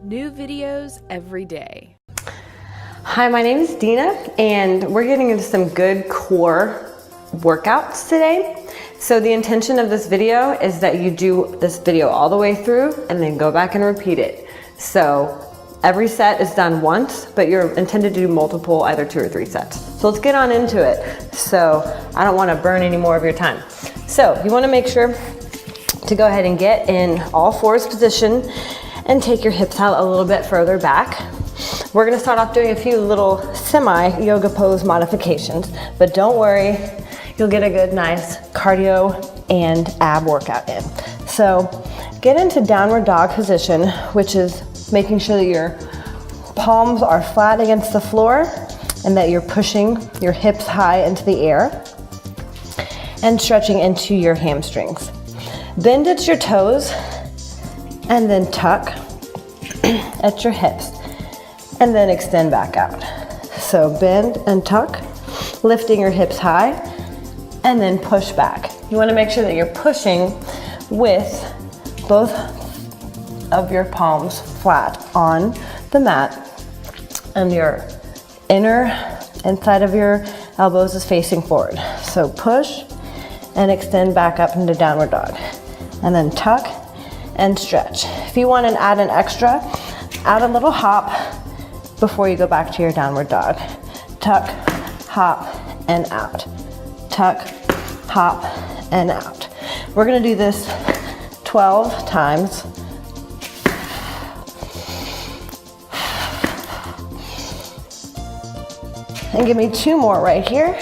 New videos every day. Hi, my name is Dena, and we're getting into some good core workouts today. So the intention of this video is that you do this video all the way through and then go back and repeat it. So every set is done once, but you're intended to do multiple, either 2 or 3 sets. So let's get on into it. So I don't want to burn any more of your time. So you want to make sure to go ahead and get in all fours position and take your hips out a little bit further back. We're going to start off doing a few little semi-yoga pose modifications, but don't worry, you'll get a good, nice cardio and ab workout in. So get into downward dog position, which is making sure that your palms are flat against the floor and that you're pushing your hips high into the air and stretching into your hamstrings. Bend at your toes and then tuck at your hips and then extend back out. So bend and tuck, lifting your hips high and then push back. You want to make sure that you're pushing with both of your palms flat on the mat and your inside of your elbows is facing forward. So push and extend back up into downward dog and then tuck and stretch. If you want to add an extra, add a little hop before you go back to your downward dog. Tuck, hop, and out. Tuck, hop, and out. We're gonna do this 12 times. And give me 2 more right here.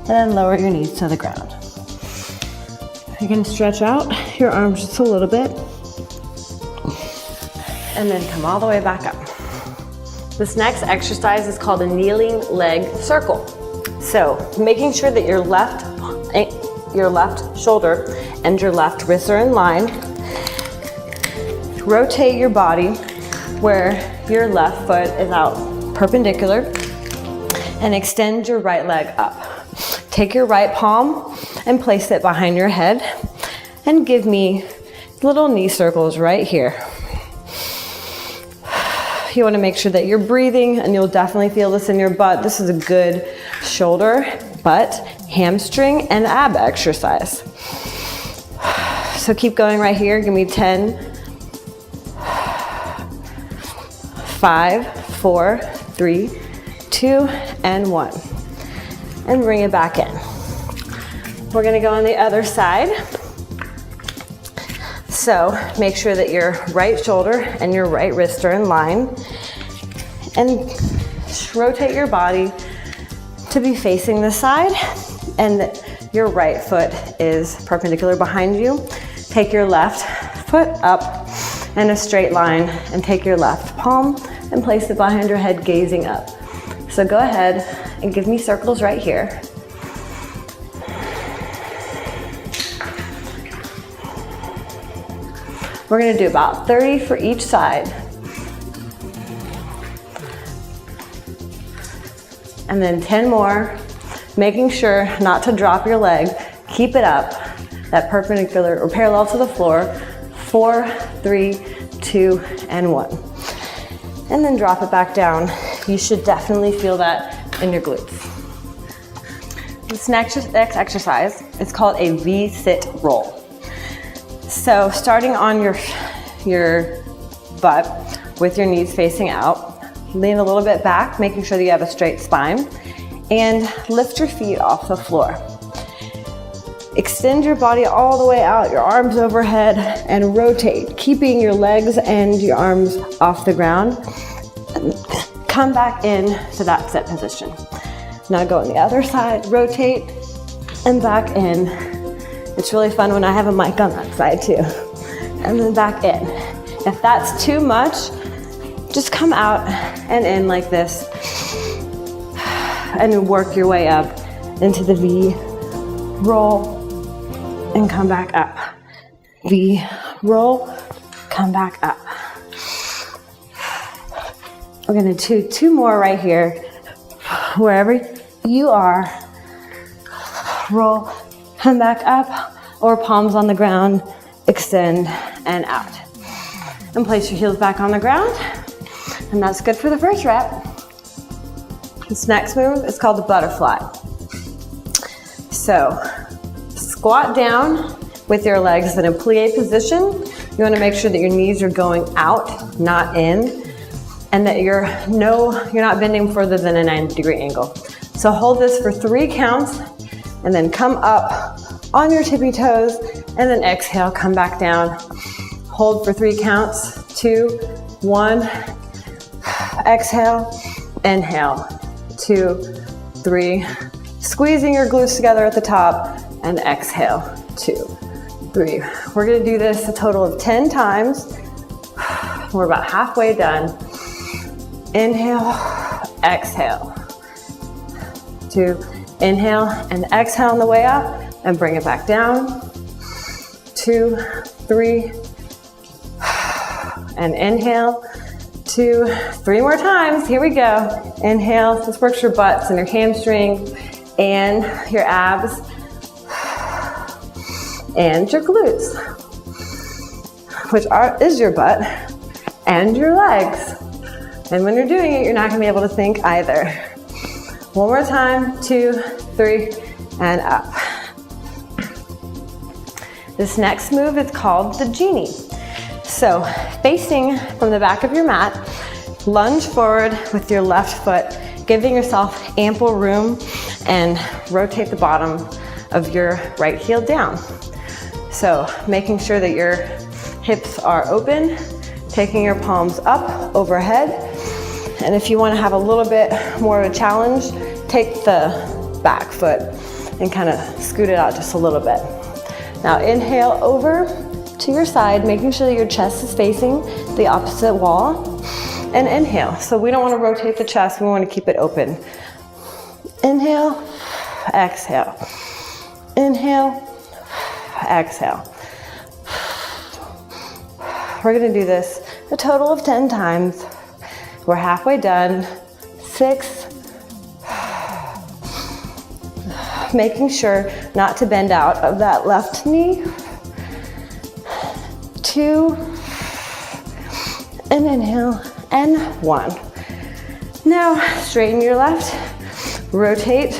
And then lower your knees to the ground. You can stretch out your arms just a little bit and then come all the way back up. This next exercise is called a kneeling leg circle. So making sure that your left shoulder and your left wrists are in line. Rotate your body where your left foot is out perpendicular and extend your right leg up. Take your right palm and place it behind your head and give me little knee circles right here. You want to make sure that you're breathing, and you'll definitely feel this in your butt. This is a good shoulder, butt, hamstring, and ab exercise. So keep going right here. Give me 10, 5, 4, 3, 2, and 1. And bring it back in. We're gonna go on the other side. So make sure that your right shoulder and your right wrist are in line and rotate your body to be facing the side and that your right foot is perpendicular behind you. Take your left foot up in a straight line and take your left palm and place it behind your head, gazing up. So go ahead and give me circles right here. We're gonna do about 30 for each side. And then 10 more, making sure not to drop your leg. Keep it up, that perpendicular or parallel to the floor. 4, 3, 2, and 1. And then drop it back down. You should definitely feel that in your glutes. This next exercise is called a V-sit roll. So starting on your butt with your knees facing out, lean a little bit back, making sure that you have a straight spine, and lift your feet off the floor. Extend your body all the way out, your arms overhead, and rotate, keeping your legs and your arms off the ground. Come back in to that sit position. Now go on the other side, rotate, and back in. It's really fun when I have a mic on that side too. And then back in. If that's too much, just come out and in like this and work your way up into the V, roll, and come back up. V, roll, come back up. We're gonna do 2 more right here. Wherever you are, roll, come back up, or palms on the ground, extend, and out. And place your heels back on the ground. And that's good for the first rep. This next move is called the butterfly. So squat down with your legs in a plie position. You want to make sure that your knees are going out, not in, and that you're not bending further than a 90-degree angle. So hold this for 3 counts, and then come up on your tippy toes, and then exhale, come back down. Hold for 3 counts, 2, 1, exhale, inhale, 2, 3, squeezing your glutes together at the top, and exhale, 2, 3. We're gonna do this a total of 10 times. We're about halfway done. Inhale, exhale. 2, inhale and exhale on the way up, and bring it back down. 2, 3, and inhale. 2, 3 more times. Here we go. Inhale. This works your butts and your hamstrings and your abs and your glutes, which is your butt and your legs. And when you're doing it, you're not going to be able to think either. One more time. 2, 3, and up. This next move is called the genie. So facing from the back of your mat, lunge forward with your left foot, giving yourself ample room, and rotate the bottom of your right heel down. So making sure that your hips are open, taking your palms up overhead. And if you want to have a little bit more of a challenge, take the back foot and kind of scoot it out just a little bit. Now inhale over to your side, making sure that your chest is facing the opposite wall, and inhale. So we don't want to rotate the chest, we want to keep it open. Inhale, exhale. Inhale, exhale. We're going to do this a total of 10 times. We're halfway done. 6. Making sure not to bend out of that left knee. 2, and inhale, and 1. Now straighten your left, rotate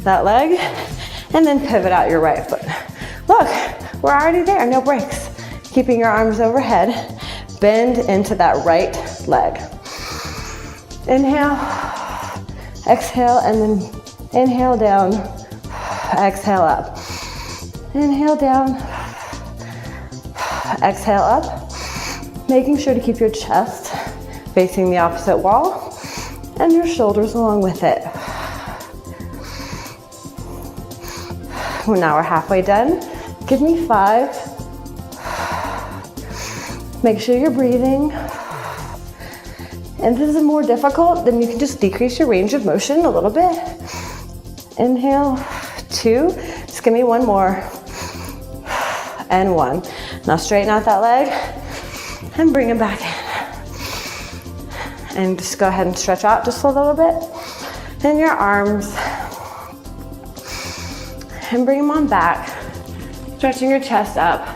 that leg, and then pivot out your right foot. Look, we're already there, no breaks. Keeping your arms overhead, bend into that right leg. Inhale, exhale, and then inhale down, exhale up. Inhale down, exhale up, making sure to keep your chest facing the opposite wall and your shoulders along with it. Well, now we're halfway done. Give me 5. Make sure you're breathing. And if this is more difficult, then you can just decrease your range of motion a little bit. Inhale, 2. Just give me 1 more. And 1. Now straighten out that leg and bring it back in. And just go ahead and stretch out just a little bit. And your arms. And bring them on back. Stretching your chest up.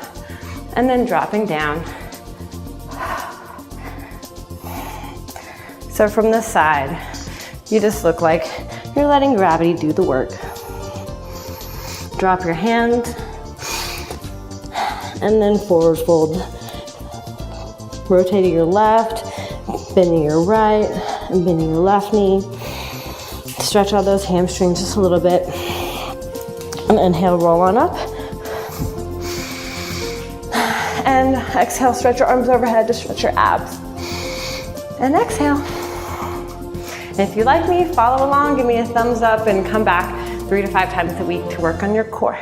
And then dropping down. So from the side, you just look like you're letting gravity do the work. Drop your hands. And then forward fold. Rotating your left, bending your right, and bending your left knee. Stretch out those hamstrings just a little bit. And inhale, roll on up. And exhale, stretch your arms overhead to stretch your abs. And exhale. And if you like me, follow along, give me a thumbs up, and come back 3 to 5 times a week to work on your core.